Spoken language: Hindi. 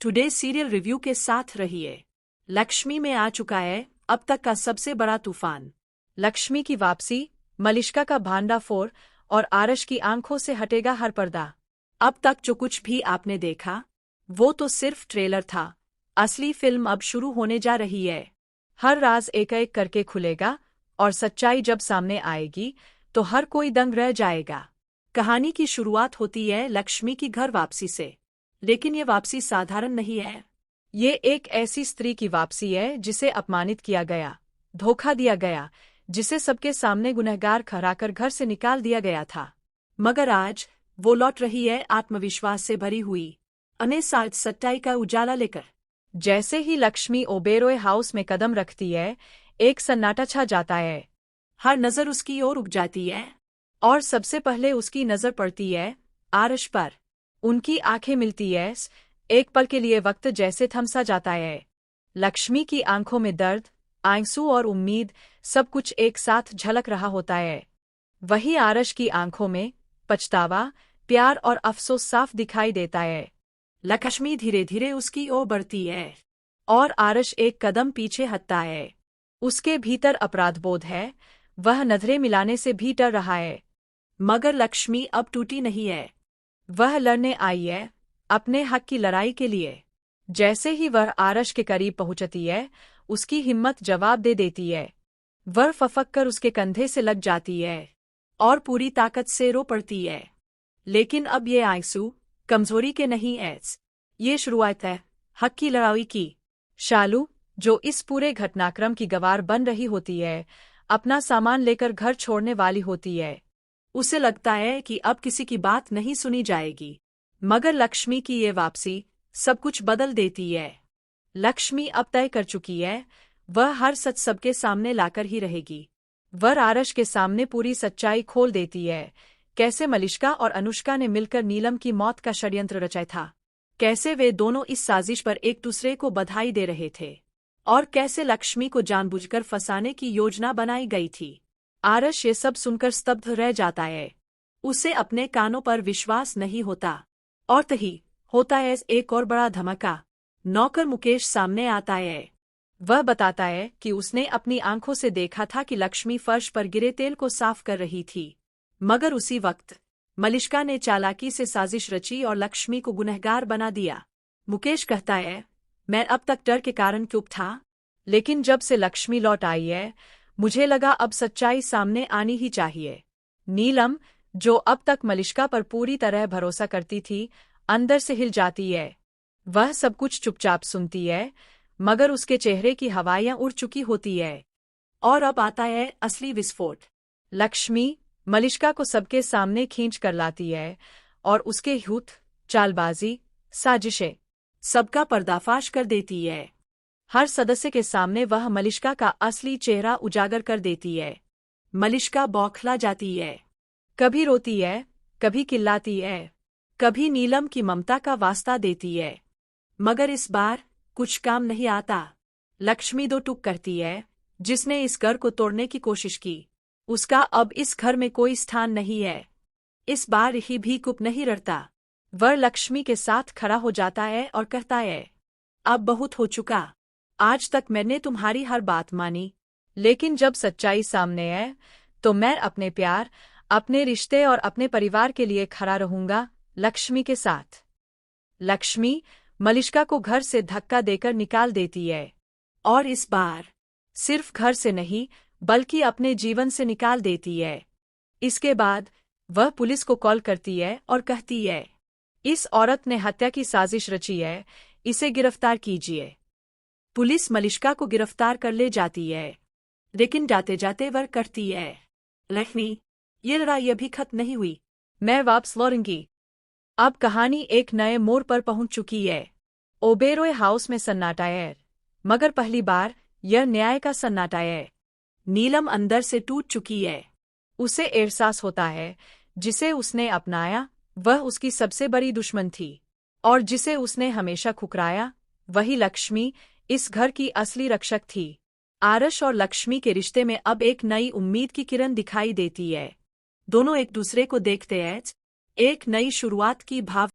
टुडे सीरियल रिव्यू के साथ रहिए। लक्ष्मी में आ चुका है अब तक का सबसे बड़ा तूफान। लक्ष्मी की वापसी, मलिष्का का भांडाफोड़ और आरश की आंखों से हटेगा हर पर्दा। अब तक जो कुछ भी आपने देखा वो तो सिर्फ ट्रेलर था। असली फिल्म अब शुरू होने जा रही है। हर राज एक एक करके खुलेगा और सच्चाई जब सामने आएगी तो हर कोई दंग रह जाएगा। कहानी की शुरुआत होती है लक्ष्मी की घर वापसी से, लेकिन ये वापसी साधारण नहीं है। ये एक ऐसी स्त्री की वापसी है जिसे अपमानित किया गया, धोखा दिया गया, जिसे सबके सामने गुनहगार ठहराकर घर से निकाल दिया गया था। मगर आज वो लौट रही है आत्मविश्वास से भरी हुई, अने साथ सच्चाई का उजाला लेकर। जैसे ही लक्ष्मी ओबेरॉय हाउस में कदम रखती है, एक सन्नाटा छा जाता है। हर नजर उसकी ओर रुक जाती है और सबसे पहले उसकी नजर पड़ती है आरश पर। उनकी आंखें मिलती है, एक पल के लिए वक्त जैसे थम सा जाता है। लक्ष्मी की आंखों में दर्द, आंसू और उम्मीद सब कुछ एक साथ झलक रहा होता है। वही आरश की आंखों में पछतावा, प्यार और अफसोस साफ दिखाई देता है। लक्ष्मी धीरे धीरे उसकी ओर बढ़ती है और आरश एक कदम पीछे हटता है। उसके भीतर अपराधबोध है, वह नजरें मिलाने से भी डर रहा है। मगर लक्ष्मी अब टूटी नहीं है। वह लड़ने आई है, अपने हक की लड़ाई के लिए। जैसे ही वह आरश के करीब पहुंचती है, उसकी हिम्मत जवाब दे देती है। वह फफक कर उसके कंधे से लग जाती है और पूरी ताकत से रो पड़ती है। लेकिन अब ये आंसू कमजोरी के नहीं है, ये शुरुआत है हक की लड़ाई की। शालू, जो इस पूरे घटनाक्रम की गवाह बन रही होती है, अपना सामान लेकर घर छोड़ने वाली होती है। उसे लगता है कि अब किसी की बात नहीं सुनी जाएगी। मगर लक्ष्मी की ये वापसी सब कुछ बदल देती है। लक्ष्मी अब तय कर चुकी है, वह हर सच सबके सामने लाकर ही रहेगी। वह आरश के सामने पूरी सच्चाई खोल देती है। कैसे मलिष्का और अनुष्का ने मिलकर नीलम की मौत का षड्यंत्र रचा था, कैसे वे दोनों इस साजिश पर एक दूसरे को बधाई दे रहे थे, और कैसे लक्ष्मी को जानबूझकर फंसाने की योजना बनाई गई थी। आरश ये सब सुनकर स्तब्ध रह जाता है। उसे अपने कानों पर विश्वास नहीं होता। और तभी होता है एक और बड़ा धमाका। नौकर मुकेश सामने आता है। वह बताता है कि उसने अपनी आंखों से देखा था कि लक्ष्मी फर्श पर गिरे तेल को साफ कर रही थी। मगर उसी वक्त मलिष्का ने चालाकी से साजिश रची और लक्ष्मी को गुनहगार बना दिया। मुकेश कहता है, मैं अब तक डर के कारण चुप था, लेकिन जब से लक्ष्मी लौट आई है, मुझे लगा अब सच्चाई सामने आनी ही चाहिए। नीलम, जो अब तक मलिष्का पर पूरी तरह भरोसा करती थी, अंदर से हिल जाती है। वह सब कुछ चुपचाप सुनती है, मगर उसके चेहरे की हवाइयां उड़ चुकी होती है। और अब आता है असली विस्फोट। लक्ष्मी मलिष्का को सबके सामने खींच कर लाती है और उसके झूठ, चालबाजी, साजिशें सबका पर्दाफाश कर देती है। हर सदस्य के सामने वह मलिष्का का असली चेहरा उजागर कर देती है। मलिष्का बौखला जाती है, कभी रोती है, कभी चिल्लाती है, कभी नीलम की ममता का वास्ता देती है। मगर इस बार कुछ काम नहीं आता। लक्ष्मी दो टूक करती है। जिसने इस घर को तोड़ने की कोशिश की, उसका अब इस घर में कोई स्थान नहीं है। इस बार ही भी कुप नहीं रड़ता। वह लक्ष्मी के साथ खड़ा हो जाता है और कहता है, अब बहुत हो चुका। आज तक मैंने तुम्हारी हर बात मानी, लेकिन जब सच्चाई सामने है तो मैं अपने प्यार, अपने रिश्ते और अपने परिवार के लिए खड़ा रहूंगा, लक्ष्मी के साथ। लक्ष्मी मलिष्का को घर से धक्का देकर निकाल देती है, और इस बार सिर्फ घर से नहीं बल्कि अपने जीवन से निकाल देती है। इसके बाद वह पुलिस को कॉल करती है और कहती है, इस औरत ने हत्या की साजिश रची है, इसे गिरफ्तार कीजिए। पुलिस मलिष्का को गिरफ्तार कर ले जाती है, लेकिन जाते जाते वह कहती है, लक्ष्मी, ये लड़ाई अभी खत्म नहीं हुई, मैं वापस लौटूंगी। अब कहानी एक नए मोड़ पर पहुंच चुकी है। ओबेरॉय हाउस में सन्नाटा है, मगर पहली बार यह न्याय का सन्नाटा है। नीलम अंदर से टूट चुकी है। उसे एहसास होता है, जिसे उसने अपनाया वह उसकी सबसे बड़ी दुश्मन थी, और जिसे उसने हमेशा ठुकराया वही लक्ष्मी इस घर की असली रक्षक थी। आरश और लक्ष्मी के रिश्ते में अब एक नई उम्मीद की किरण दिखाई देती है। दोनों एक दूसरे को देखते हैं, एक नई शुरुआत की भाव